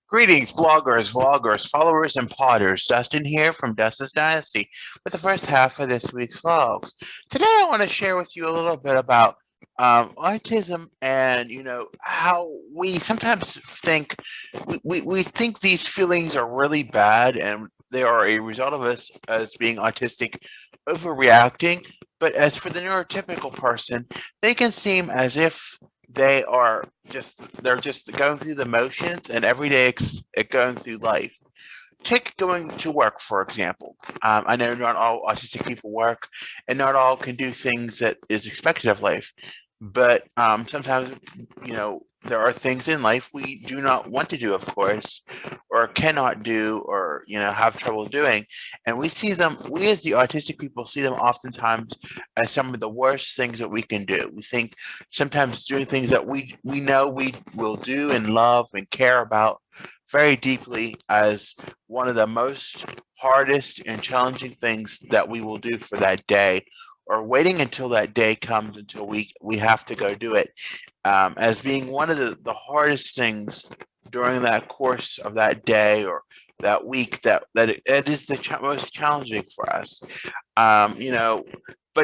Greetings, bloggers, vloggers, followers, and potters. Dustin here from Dustin's Dynasty with the first half of this week's vlogs. Today, I want to share with you a little bit about autism and how we sometimes think we think these feelings are really bad and they are a result of us as being autistic overreacting. But as for the neurotypical person, they can seem as if they're just going through the motions and every day going through life. Take going to work, for example. I know not all autistic people work, and not all can do things that is expected of life. But sometimes, there are things in life we do not want to do, of course, or cannot do, or have trouble doing. And we see them. We, as the autistic people, see them oftentimes as some of the worst things that we can do. We think sometimes doing things that we know we will do and love and care about very deeply as one of the most hardest and challenging things that we will do for that day, or waiting until that day comes until we have to go do it, as being one of the hardest things during that course of that day or that week, it is the most challenging for us. But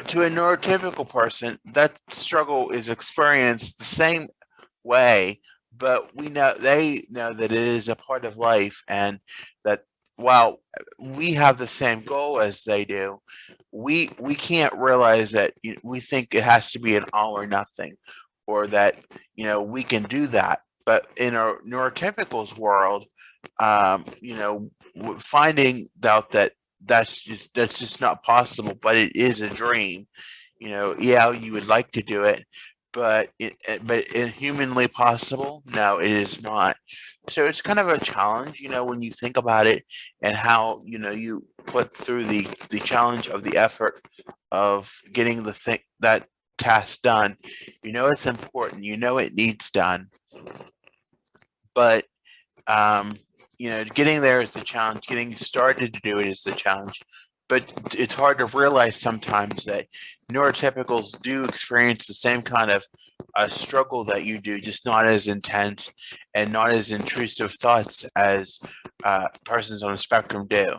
to a neurotypical person, that struggle is experienced the same way, but they know that it is a part of life, and that while we have the same goal as they do, we can't realize that we think it has to be an all or nothing, or that we can do that. But in our neurotypicals world, finding out that that's just not possible, but it is a dream. Yeah, you would like to do it, but humanly possible? No, it is not. So it's kind of a challenge, when you think about it, and how you put through the challenge of the effort of getting the thing that task done. It's important. It needs done, but um, getting there is the challenge. Getting started to do it is the challenge. But it's hard to realize sometimes that neurotypicals do experience the same kind of struggle that you do, just not as intense and not as intrusive thoughts as persons on the spectrum do.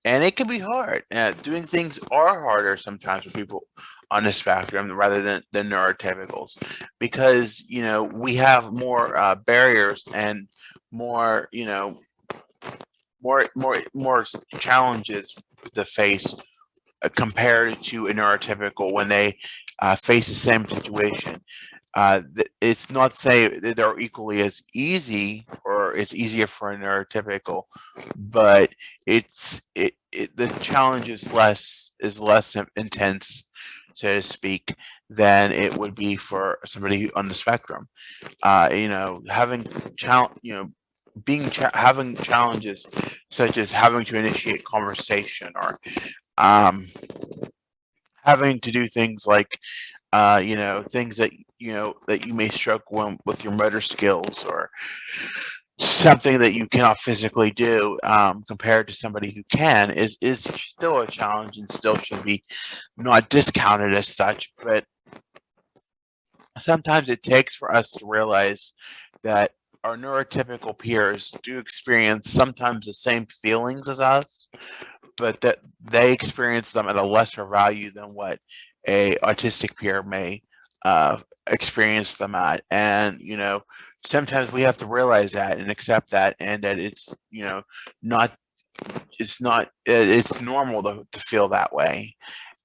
And it can be hard. Doing things are harder sometimes for people on the spectrum rather than neurotypicals, because we have more barriers and more more challenges to face compared to a neurotypical when they face the same situation. It's not say that they're equally as easy or it's easier for a neurotypical, but the challenge is less intense, so to speak, than it would be for somebody on the spectrum. Having challenge, having challenges such as having to initiate conversation, or um, having to do things like things that you may struggle with your motor skills, or something that you cannot physically do, compared to somebody who can, is still a challenge and still should be not discounted as such. But sometimes it takes for us to realize that our neurotypical peers do experience sometimes the same feelings as us, but that they experience them at a lesser value than what a autistic peer may experience them at. And sometimes we have to realize that and accept that, and that not it's normal to feel that way.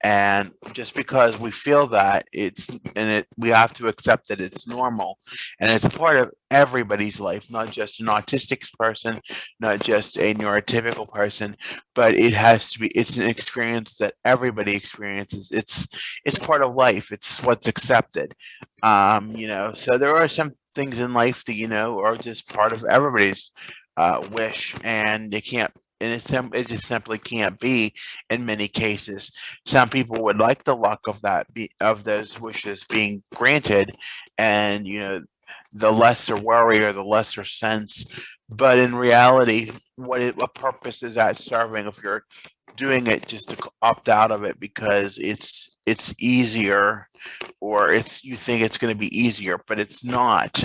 And just because we feel that, we have to accept that it's normal, and it's a part of everybody's life, not just an autistic person, not just a neurotypical person, but it's an experience that everybody experiences. It's part of life. It's what's accepted. So there are some things in life that are just part of everybody's wish, and they can't and it just simply can't be in many cases. Some people would like the luck of of those wishes being granted, and the lesser worry or the lesser sense. But in reality, what purpose is that serving if you're doing it just to opt out of it because it's easier, or it's you think it's going to be easier, but it's not.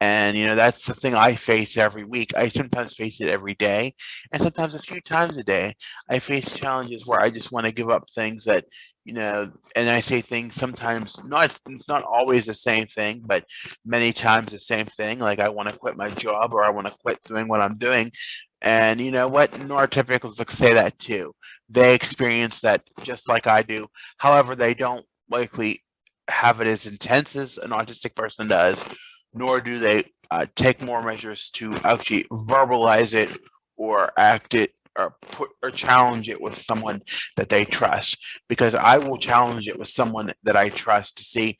And that's the thing I face every week. I sometimes face it every day, and sometimes a few times a day. I face challenges where I just want to give up things that and I say things sometimes, not it's not always the same thing, but many times the same thing. Like I want to quit my job, or I want to quit doing what I'm doing. And you know what? Neurotypicals say that too. They experience that just like I do. However, they don't likely have it as intense as an autistic person does, nor do they take more measures to actually verbalize it or act it or put or challenge it with someone that they trust. Because I will challenge it with someone that I trust to see,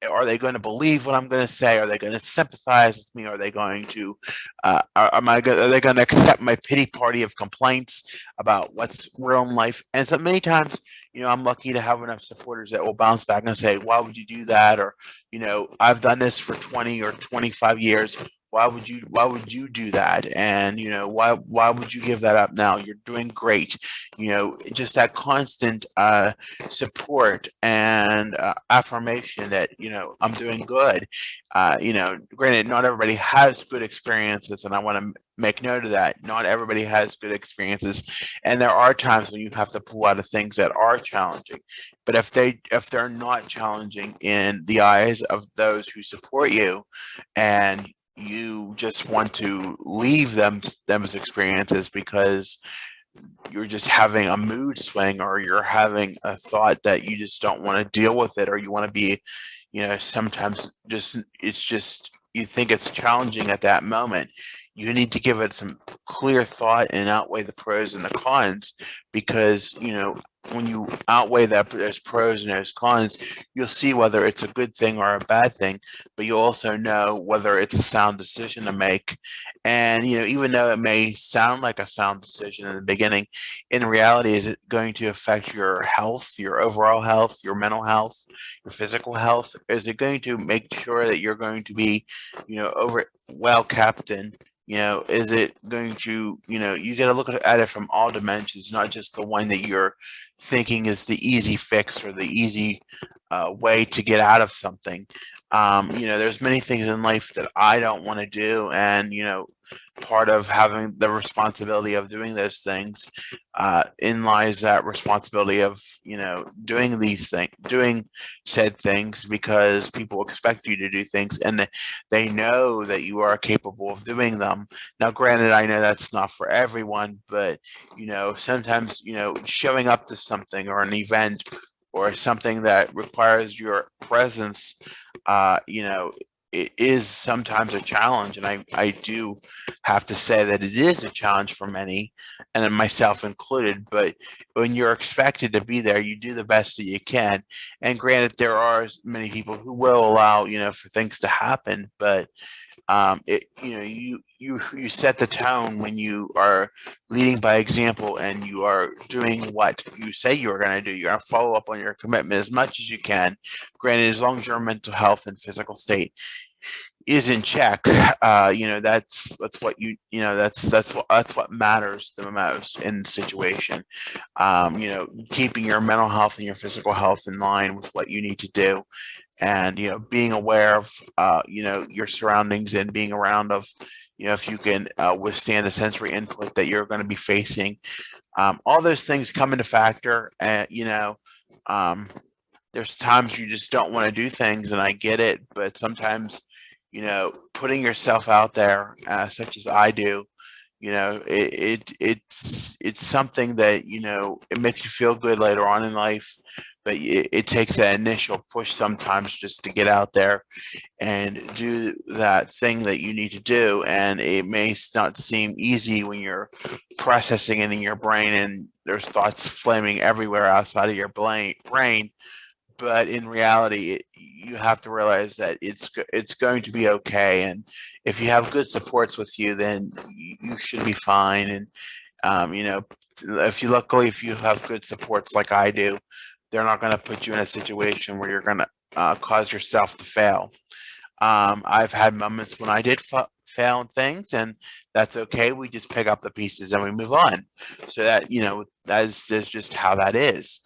are they going to believe what I'm going to say? Are they going to sympathize with me? Are they going to are they going to accept my pity party of complaints about what's real in life? And so many times, I'm lucky to have enough supporters that will bounce back and say, why would you do that? Or, I've done this for 20 or 25 years. Why would you do that? And why would you give that up now? You're doing great. Just that constant support and affirmation that I'm doing good. Granted, not everybody has good experiences, and I want to make note of that. Not everybody has good experiences, and there are times when you have to pull out of things that are challenging. But if they're not challenging in the eyes of those who support you, and you just want to leave them as experiences because you're just having a mood swing, or you're having a thought that you just don't want to deal with it, or you want to be, sometimes just it's just you think it's challenging at that moment. You need to give it some clear thought and outweigh the pros and the cons, because when you outweigh that there's pros and there's cons, you'll see whether it's a good thing or a bad thing, but you'll also know whether it's a sound decision to make. And even though it may sound like a sound decision in the beginning, in reality, is it going to affect your health, your overall health, your mental health, your physical health? Is it going to make sure that you're going to be over well kept? And is it going to, you got to look at it from all dimensions, not just the one that you're thinking is the easy fix or the easy way to get out of something. There's many things in life that I don't want to do, and part of having the responsibility of doing those things, in lies that responsibility of doing these things, doing said things, because people expect you to do things, and they know that you are capable of doing them. Now, granted, I know that's not for everyone, but sometimes showing up to something or an event or something that requires your presence, it is sometimes a challenge. And I do have to say that it is a challenge for many, and then myself included. But when you're expected to be there, you do the best that you can. And granted, there are many people who will allow, for things to happen, but you set the tone when you are leading by example, and you are doing what you say you are going to do. You're going to follow up on your commitment as much as you can. Granted, as long as your mental health and physical state is in check, that's what that's what matters the most in the situation. Keeping your mental health and your physical health in line with what you need to do, and being aware of your surroundings, and being around of if you can withstand the sensory input that you're going to be facing. All those things come into factor, and um, there's times you just don't want to do things, and I get it, but sometimes putting yourself out there, such as I do, it's something that it makes you feel good later on in life, but it takes that initial push sometimes just to get out there and do that thing that you need to do. And it may not seem easy when you're processing it in your brain and there's thoughts flaming everywhere outside of your brain, but in reality, you have to realize that it's going to be okay. And if you have good supports with you, then you should be fine. And if you have good supports like I do, they're not going to put you in a situation where you're going to cause yourself to fail. I've had moments when I did fail in things, and that's okay. We just pick up the pieces and we move on. So that, that's just how that is.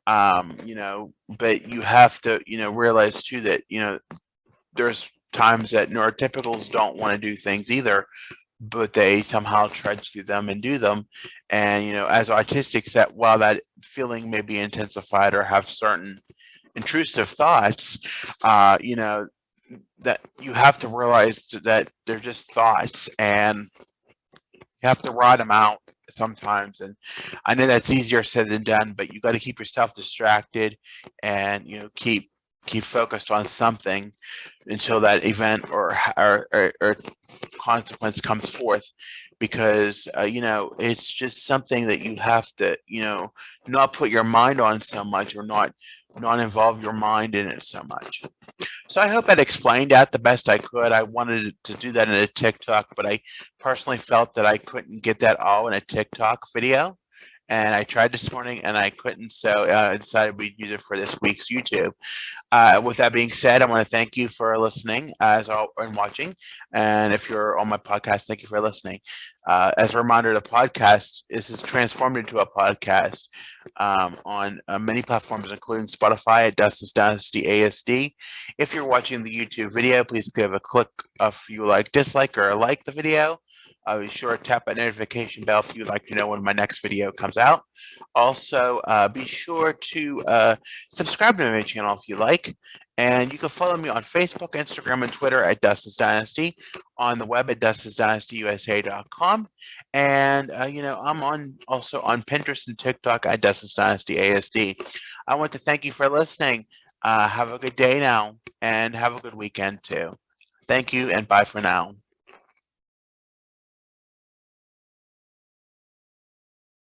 But you have to, realize too that, there's times that neurotypicals don't want to do things either, but they somehow trudge through them and do them. And, as autistics, that while that feeling may be intensified or have certain intrusive thoughts, that you have to realize that they're just thoughts, and you have to ride them out sometimes. And I know that's easier said than done, but you got to keep yourself distracted, and keep focused on something until that event or consequence comes forth, because it's just something that you have to not put your mind on so much, or not involve your mind in it so much. So I hope that explained that the best I could. I wanted to do that in a TikTok, but I personally felt that I couldn't get that all in a TikTok video. And I tried this morning and I couldn't, so I decided we'd use it for this week's YouTube. With that being said, I want to thank you for listening and watching. And if you're on my podcast, thank you for listening. As a reminder, the podcast is transformed into a podcast on many platforms, including Spotify at Dustin's Dynasty ASD. If you're watching the YouTube video, please give a click if you dislike, or like the video. Be sure to tap that notification bell if you'd like to know when my next video comes out. Also, be sure to subscribe to my channel if you like. And you can follow me on Facebook, Instagram, and Twitter at Dustin's Dynasty, on the web at dustinsdynastyusa.com. And, I'm also on Pinterest and TikTok at Dustin's Dynasty ASD. I want to thank you for listening. Have a good day now, and have a good weekend too. Thank you, and bye for now.